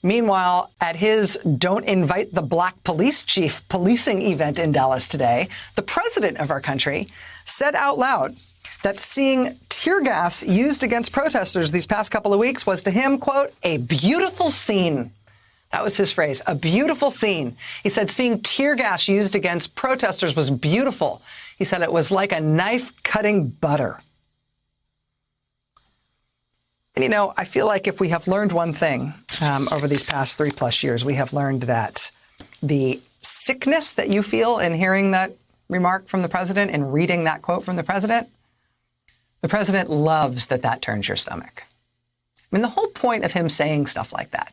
Meanwhile, at his Don't Invite the Black Police Chief policing event in Dallas today, the president of our country said out loud that seeing tear gas used against protesters these past couple of weeks was to him, quote, a beautiful scene. That was his phrase, a beautiful scene. He said seeing tear gas used against protesters was beautiful. He said it was like a knife cutting butter. And, you know, I feel like if we have learned one thing over these past 3+ years, we have learned that the sickness that you feel in hearing that remark from the president and reading that quote from the president loves that turns your stomach. I mean, the whole point of him saying stuff like that,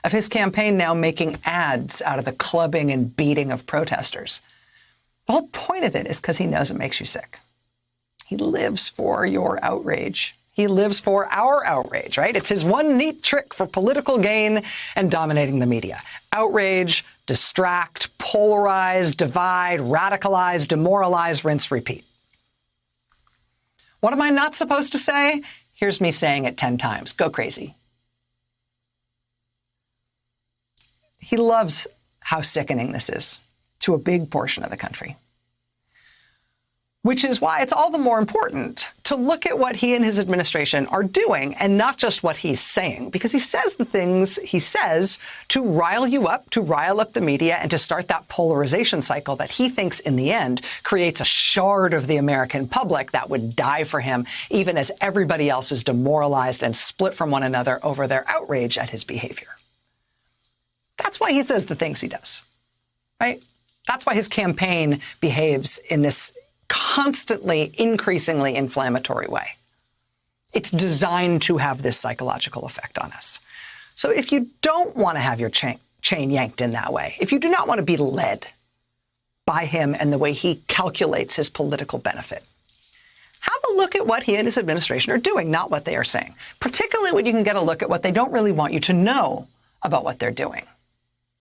of his campaign now making ads out of the clubbing and beating of protesters, the whole point of it is because he knows it makes you sick. He lives for your outrage. He lives for our outrage, right? It's his one neat trick for political gain and dominating the media. Outrage, distract, polarize, divide, radicalize, demoralize, rinse, repeat. What am I not supposed to say? Here's me saying it 10 times. Go crazy. He loves how sickening this is to a big portion of the country. Which is why it's all the more important to look at what he and his administration are doing and not just what he's saying, because he says the things he says to rile you up, to rile up the media, and to start that polarization cycle that he thinks in the end creates a shard of the American public that would die for him, even as everybody else is demoralized and split from one another over their outrage at his behavior. That's why he says the things he does, right? That's why his campaign behaves in this constantly, increasingly inflammatory way. It's designed to have this psychological effect on us. So if you don't want to have your chain yanked in that way, if you do not want to be led by him and the way he calculates his political benefit, have a look at what he and his administration are doing, not what they are saying, particularly when you can get a look at what they don't really want you to know about what they're doing.